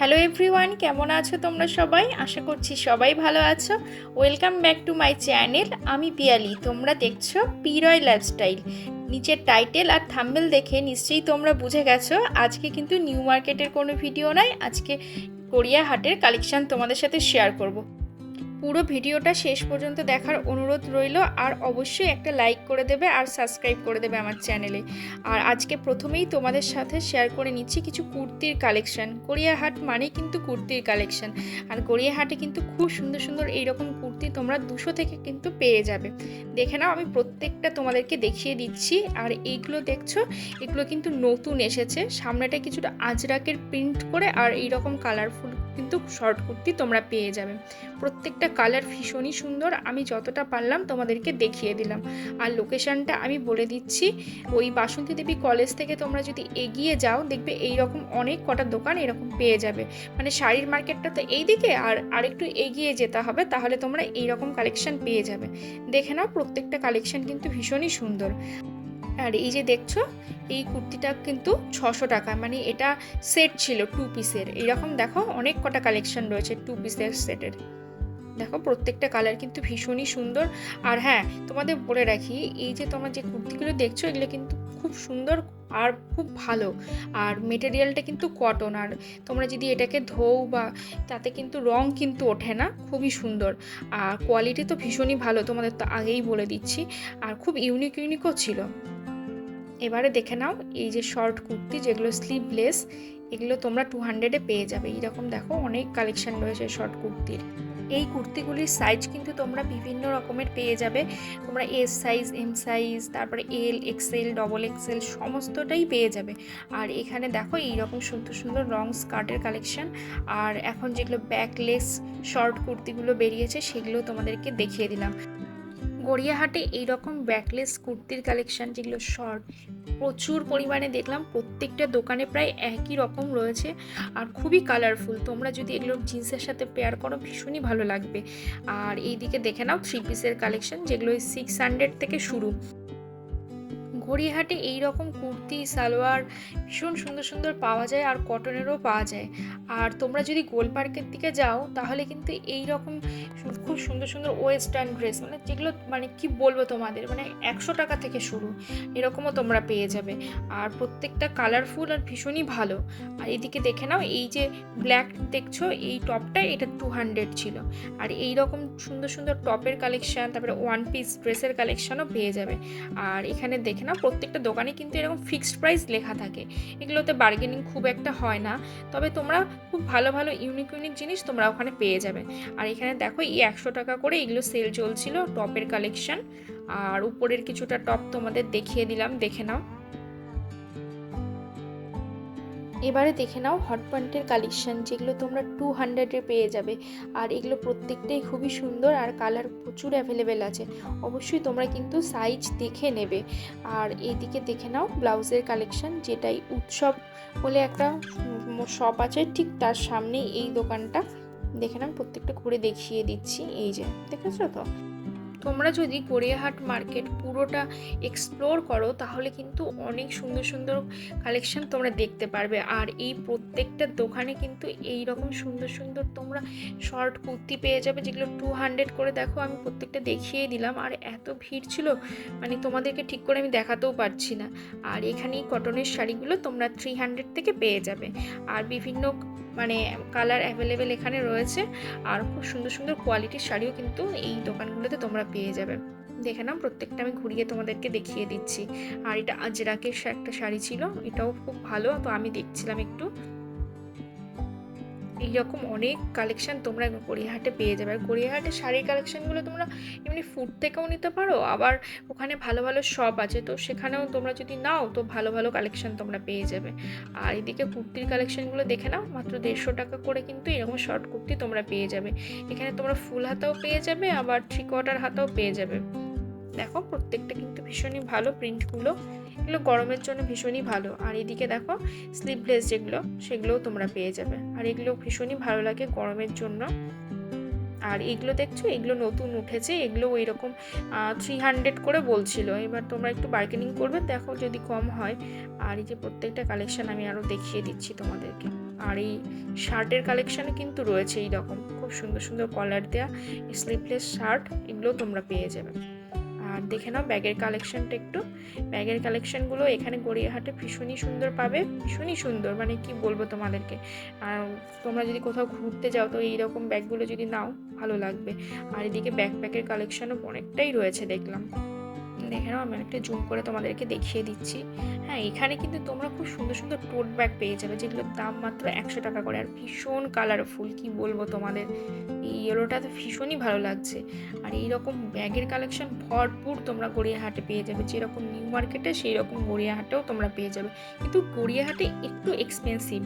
Hello everyone, কেমন আছো তোমরা সবাই? আশা করছি সবাই ভালো আছো। Welcome back to my channel. আমি পিয়ালি, তোমরা দেখছো পি রয় লাইফস্টাইল। নিচের টাইটেল আর থাম্বনেল দেখে নিশ্চয়ই তোমরা বুঝে গেছো আজকে কিন্তু নিউ মার্কেটের কোনো ভিডিও নয়, আজকে গড়িয়াহাটের কালেকশন তোমাদের সাথে শেয়ার করব। পুরো ভিডিওটা শেষ পর্যন্ত দেখার অনুরোধ রইল, আর অবশ্যই একটা লাইক করে দেবে আর সাবস্ক্রাইব করে দেবে আমার চ্যানেলে। আর আজকে প্রথমেই তোমাদের সাথে শেয়ার করে নিচ্ছি কিছু কুর্তির কালেকশন। গড়িয়াহাট মানেই কিন্তু কুর্তির কালেকশন, আর গড়িয়াহাটে কিন্তু খুব সুন্দর সুন্দর এইরকম কুর্তি তোমরা 200 থেকে কিন্তু পেয়ে যাবে। দেখে নাও, আমি প্রত্যেকটা তোমাদেরকে দেখিয়ে দিচ্ছি। আর এইগুলো দেখছো, এগুলো কিন্তু নতুন এসেছে। সামনেটা কিছুটা আজরাকের প্রিন্ট করে আর এইরকম কালারফুল কিন্তু শর্ট কুর্তি তোমরা পেয়ে যাবে। প্রত্যেকটা কালার ভীষণই সুন্দর, আমি যতটা পারলাম তোমাদেরকে দেখিয়ে দিলাম। আর লোকেশনটা আমি বলে দিচ্ছি, ওই বাসন্তী দেবী কলেজ থেকে তোমরা যদি এগিয়ে যাও দেখবে এইরকম অনেক কটা দোকান এরকম পেয়ে যাবে। মানে শাড়ির মার্কেটটা তো এই দিকে, আর আরেকটু এগিয়ে যেতে হবে, তাহলে তোমরা এইরকম কালেকশন পেয়ে যাবে। দেখে নাও, প্রত্যেকটা কালেকশন কিন্তু ভীষণই সুন্দর। আর এই যে দেখছো, এই কুর্তিটা কিন্তু 600 টাকা, মানে এটা সেট ছিল 2 পিসের। এইরকম দেখো অনেক কটা কালেকশন রয়েছে 2 পিসের সেটের। দেখো প্রত্যেকটা কালার কিন্তু ভীষণই সুন্দর। আর হ্যাঁ, তোমাদের বলে রাখি, এই যে তোমরা যে কুর্তিগুলো দেখছো এগুলো কিন্তু খুব সুন্দর আর খুব ভালো। আর মেটেরিয়ালটা কিন্তু কটন, আর তোমরা যদি এটাকে ধোও বা তাতে কিন্তু রং কিন্তু ওঠে না, খুবই সুন্দর। আর কোয়ালিটি তো ভীষণই ভালো, তোমাদের তো আগেই বলে দিচ্ছি। আর খুব ইউনিকও ছিল। এবারে দেখে নাও, এই যে শর্ট কুর্তি যেগুলো স্লিভলেস, এগুলো তোমরা 200-এ পেয়ে যাবে। এইরকম দেখো অনেক কালেকশন রয়েছে শর্ট কুর্তির। এই কুর্তিগুলির সাইজ কিন্তু তোমরা বিভিন্ন রকমের পেয়ে যাবে। তোমরা এস সাইজ, এম সাইজ, তারপরে এল, এক্সেল, ডবল এক্সেল সমস্তটাই পেয়ে যাবে। আর এখানে দেখো এইরকম সুন্দর সুন্দর লং স্কার্টের কালেকশন। আর এখন যেগুলো ব্যাকলেস শর্ট কুর্তিগুলো বেরিয়েছে সেগুলো তোমাদেরকে দেখিয়ে দিলাম। গড়িয়াহাটে এইরকম ব্যাকলেস কুর্তির কালেকশন যেগুলো শর্ট প্রচুর পরিমাণে দেখলাম। প্রত্যেকটা দোকানে প্রায় একই রকম রয়েছে আর খুবই কালারফুল। তোমরা যদি এগুলো জিন্সের সাথে পেয়ার করো ভীষণই ভালো লাগবে। আর এইদিকে দেখে নাও 3 পিসের কালেকশন, যেগুলো 600 থেকে শুরু। গড়িয়াহাটে এই রকম কুর্তি সালোয়ার ভীষণ সুন্দর সুন্দর পাওয়া যায়, আর কটনেরও পাওয়া যায়। আর তোমরা যদি গোল পার্কের দিকে যাও তাহলে কিন্তু এই রকম খুব সুন্দর সুন্দর ওয়েস্টার্ন ড্রেস, মানে যেগুলো মানে কি বলবো তোমাদের, মানে 100 টাকা থেকে শুরু, এরকমও তোমরা পেয়ে যাবে। আর প্রত্যেকটা কালারফুল আর ভীষণই ভালো। আর এদিকে দেখে নাও, এই যে ব্ল্যাক দেখছো এই টপটা, এটা 200 ছিল। আর এই রকম সুন্দর সুন্দর টপের কালেকশন, তারপরে ওয়ান পিস ড্রেসের কালেকশনও পেয়ে যাবে। আর এখানে দেখে নাও, প্রত্যেকটা দোকানে কিন্তু এরকম ফিক্সড প্রাইস লেখা থাকে, এগুলোতে বার্গেনিং খুব একটা হয় না। তবে তোমরা খুব ভালো ভালো ইউনিক জিনিস তোমরা ওখানে পেয়ে যাবে। আর এখানে দেখো এই 100 টাকা করে এগুলো সেল চলছিল টপের কালেকশন। আর উপরের কিছুটা টপ তোমাদের দেখিয়ে দিলাম, দেখে নাও। এবারে দেখে নাও হট প্যান্টের কালেকশন, যেগুলো তোমরা 200-এ পেয়ে যাবে। আর এগুলো প্রত্যেকটাই খুবই সুন্দর, আর কালার প্রচুর অ্যাভেলেবেল আছে। অবশ্যই তোমরা কিন্তু সাইজ দেখে নেবে। আর এইদিকে দেখে নাও ব্লাউজের কালেকশন, যেটাই উৎসব বলে একটা শপ আছে, ঠিক তার সামনেই এই দোকানটা। দেখে নাও, প্রত্যেকটা ঘুরে দেখিয়ে দিচ্ছি। এই যে দেখেছো তো, তোমরা যদি গড়িয়াহাট মার্কেট পুরোটা এক্সপ্লোর করো তাহলে কিন্তু অনেক সুন্দর সুন্দর কালেকশন তোমরা দেখতে পারবে। আর এই প্রত্যেকটা দোকানে কিন্তু এই রকম সুন্দর সুন্দর তোমরা শর্ট কুর্তি পেয়ে যাবে, যেগুলো 200 করে। দেখো আমি প্রত্যেকটা দেখিয়ে দিলাম, আর এত ভিড় ছিল মানে তোমাদেরকে ঠিক করে আমি দেখাতেও পারছি না। আর এখানেই কটনের শাড়িগুলো তোমরা 300 থেকে পেয়ে যাবে। আর বিভিন্ন মানে কালার অ্যাভেলেবেল এখানে রয়েছে। আর খুব সুন্দর সুন্দর কোয়ালিটির শাড়িও কিন্তু এই দোকানগুলোতে তোমরা পেয়ে যাবে। দেখে নাও, প্রত্যেকটা আমি ঘুরিয়ে তোমাদেরকে দেখিয়ে দিচ্ছি। আর এটা আজরাকের একটা শাড়ি ছিল, এটাও খুব ভালো, তো আমি দেখছিলাম একটু। এইরকম অনেক কালেকশন তোমরা গড়িয়াহাটে পেয়ে যাবে। আর গড়িয়াহাটের শাড়ির কালেকশনগুলো তোমরা এমনি ফুড থেকেও নিতে পারো, আবার ওখানে ভালো ভালো শপ আছে, তো সেখানেও তোমরা যদি নাও তো ভালো ভালো কালেকশন তোমরা পেয়ে যাবে। আর এদিকে কুর্তির কালেকশনগুলো দেখে নাও, মাত্র 150 টাকা করে কিন্তু এরকম শর্ট কুর্তি তোমরা পেয়ে যাবে। এখানে তোমরা ফুল হাতাও পেয়ে যাবে, আবার 3/4 হাতাও পেয়ে যাবে। দেখো প্রত্যেকটা কিন্তু ভীষণই ভালো প্রিন্টগুলো, এগুলো গরমের জন্য ভীষণই ভালো। আর এদিকে দেখো স্লিভলেস যেগুলো, সেগুলোও তোমরা পেয়ে যাবে। আর এগুলো ভীষণই ভালো লাগে গরমের জন্য। আর এগুলো দেখছো, এগুলো নতুন উঠেছে, এগুলো ওই রকম 300 করে বলছিল। এবার তোমরা একটু বার্গেনিং করবে, দেখো যদি কম হয়। আর এই যে প্রত্যেকটা কালেকশন আমি আরও দেখিয়ে দিচ্ছি তোমাদেরকে। আর এই শার্টের কালেকশানে কিন্তু রয়েছে এই রকম খুব সুন্দর সুন্দর কলার দেওয়া স্লিভলেস শার্ট, এগুলো তোমরা পেয়ে যাবে। আর দেখে নাও ব্যাগের কালেকশানটা একটু। ব্যাগের কালেকশানগুলো এখানে গড়িয়াহাটে ভীষণই সুন্দর পাবে, ভীষণই সুন্দর, মানে কি বলবো তোমাদেরকে। আর তোমরা যদি কোথাও ঘুরতে যাও তো এইরকম ব্যাগগুলো যদি নাও ভালো লাগবে। আর এদিকে ব্যাকপ্যাকের কালেকশানও অনেকটাই রয়েছে দেখলাম। দেখে নাও, আমি একটা জুম করে তোমাদেরকে দেখিয়ে দিচ্ছি। হ্যাঁ, এখানে কিন্তু তোমরা খুব সুন্দর সুন্দর টোট ব্যাগ পেয়ে যাবে, যেগুলোর দাম মাত্র 100 টাকা করে। আর ভীষণ কালারফুল, কি বলবো তোমাদের, এই ইয়েলোটা তো ভীষণই ভালো লাগছে। আর এইরকম ব্যাগের কালেকশন ভরপুর তোমরা গড়িয়াহাটে পেয়ে যাবে, যেরকম নিউ মার্কেটে সেই রকম গড়িয়াহাটেও তোমরা পেয়ে যাবে। কিন্তু গড়িয়াহাটে একটু এক্সপেন্সিভ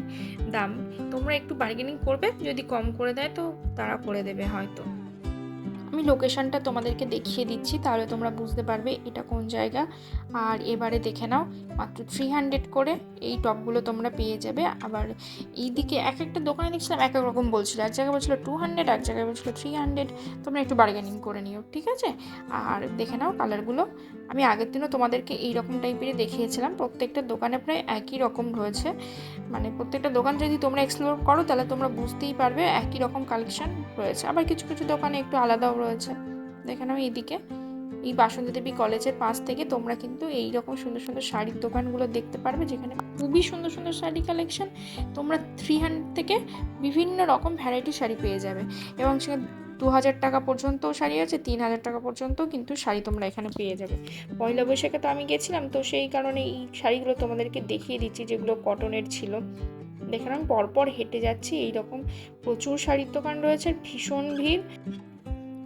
দাম, তোমরা একটু বার্গেনিং করবে, যদি কম করে দেয় তো তারা করে দেবে হয়তো। আমি লোকেশনটা তোমাদেরকে দেখিয়ে দিচ্ছি, তাহলে তোমরা বুঝতে পারবে এটা কোন জায়গা। আর এবারে দেখে নাও, মাত্র 300 করে এই টপগুলো তোমরা পেয়ে যাবে। আবার এইদিকে এক একটা দোকানে দেখছিলাম এক এক রকম বলছিল, এক জায়গায় বলছিল 200, এক জায়গায় বলছিল 300। তোমরা একটু বার্গেনিং করে নিও, ঠিক আছে। আর দেখে নাও কালারগুলো, আমি আগের দিনও তোমাদেরকে এইরকম টাইপেরই দেখিয়েছিলাম। প্রত্যেকটা দোকানে প্রায় একই রকম রয়েছে, মানে প্রত্যেকটা দোকান যদি তোমরা এক্সপ্লোর করো তাহলে তোমরা বুঝতেই পারবে একই রকম কালেকশন রয়েছে। আবার কিছু কিছু দোকানে একটু আলাদাও রয়েছে। দেখে নাও এইদিকে এই বাসন্তী দেবী কলেজের পাশ থেকে তোমরা কিন্তু এইরকম সুন্দর সুন্দর শাড়ির দোকানগুলো দেখতে পারবে, যেখানে খুবই সুন্দর সুন্দর শাড়ি কালেকশন। তোমরা 300 থেকে বিভিন্ন রকম ভ্যারাইটি শাড়ি পেয়ে যাবে, এবং সেখানে 2000 টাকা পর্যন্ত শাড়ি আছে, 3000 টাকা পর্যন্ত কিন্তু শাড়ি তোমরা এখানে পেয়ে যাবে। পয়লা বৈশাখে তো আমি গেছিলাম, তো সেই কারণে এই শাড়িগুলো তোমাদেরকে দেখিয়ে দিচ্ছি, যেগুলো কটনের ছিল। দেখে আমি পরপর হেঁটে যাচ্ছি, এইরকম প্রচুর শাড়ির দোকান রয়েছে, ভীষণ ভিড়।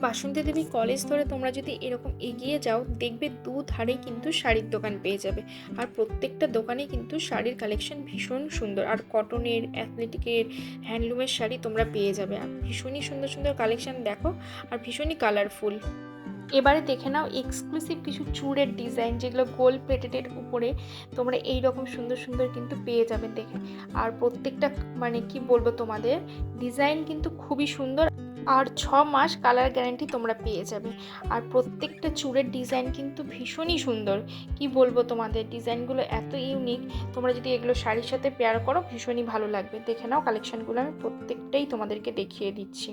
বাসন্তী দেবী কলেজ ধরে তোমরা যদি এরকম এগিয়ে যাও, দেখবে দুধারেই কিন্তু শাড়ির দোকান পেয়ে যাবে। আর প্রত্যেকটা দোকানে কিন্তু শাড়ির কালেকশন ভীষণ সুন্দর, আর কটনের, অ্যাথলেটিকের, হ্যান্ডলুমের শাড়ি তোমরা পেয়ে যাবে। আর ভীষণই সুন্দর সুন্দর কালেকশন দেখো, আর ভীষণই কালারফুল। এবারে দেখে নাও এক্সক্লুসিভ কিছু চূড়ের ডিজাইন, যেগুলো গোল্ড প্লেটেডের উপরে তোমরা এই রকম সুন্দর সুন্দর কিন্তু পেয়ে যাবে দেখে। আর প্রত্যেকটা মানে কি বলবো তোমাদের, ডিজাইন কিন্তু খুবই সুন্দর। আর 6 মাস কালার গ্যারান্টি তোমরা পেয়ে যাবে। আর প্রত্যেকটা চূড়ের ডিজাইন কিন্তু ভীষণই সুন্দর, কি বলবো তোমাদের, ডিজাইনগুলো এত ইউনিক। তোমরা যদি এগুলো শাড়ির সাথে পেয়ার করো ভীষণই ভালো লাগবে। দেখে নাও কালেকশনগুলো আমি প্রত্যেকটাই তোমাদেরকে দেখিয়ে দিচ্ছি,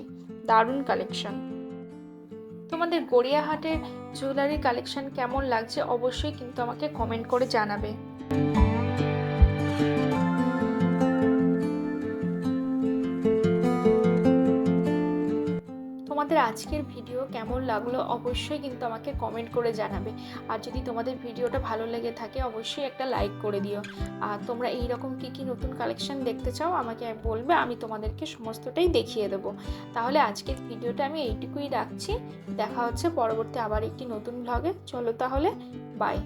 দারুণ কালেকশন। তোমাদের গড়িয়াহাটের জুয়েলারি কালেকশন কেমন লাগছে অবশ্যই কিন্তু আমাকে কমেন্ট করে জানাবে। তোমাদের আজকের ভিডিও কেমন লাগলো অবশ্যই কিন্তু আমাকে কমেন্ট করে জানাবে। আর যদি তোমাদের ভিডিওটা ভালো লেগে থাকে অবশ্যই একটা লাইক করে দিও। আর তোমরা এইরকম কী নতুন কালেকশন দেখতে চাও আমাকে বলবে, আমি তোমাদেরকে সমস্তটাই দেখিয়ে দেবো। তাহলে আজকের ভিডিওটা আমি এইটুকুই রাখছি, দেখা হচ্ছে পরবর্তী আবার একটি নতুন ব্লগে। চলো তাহলে, বাই।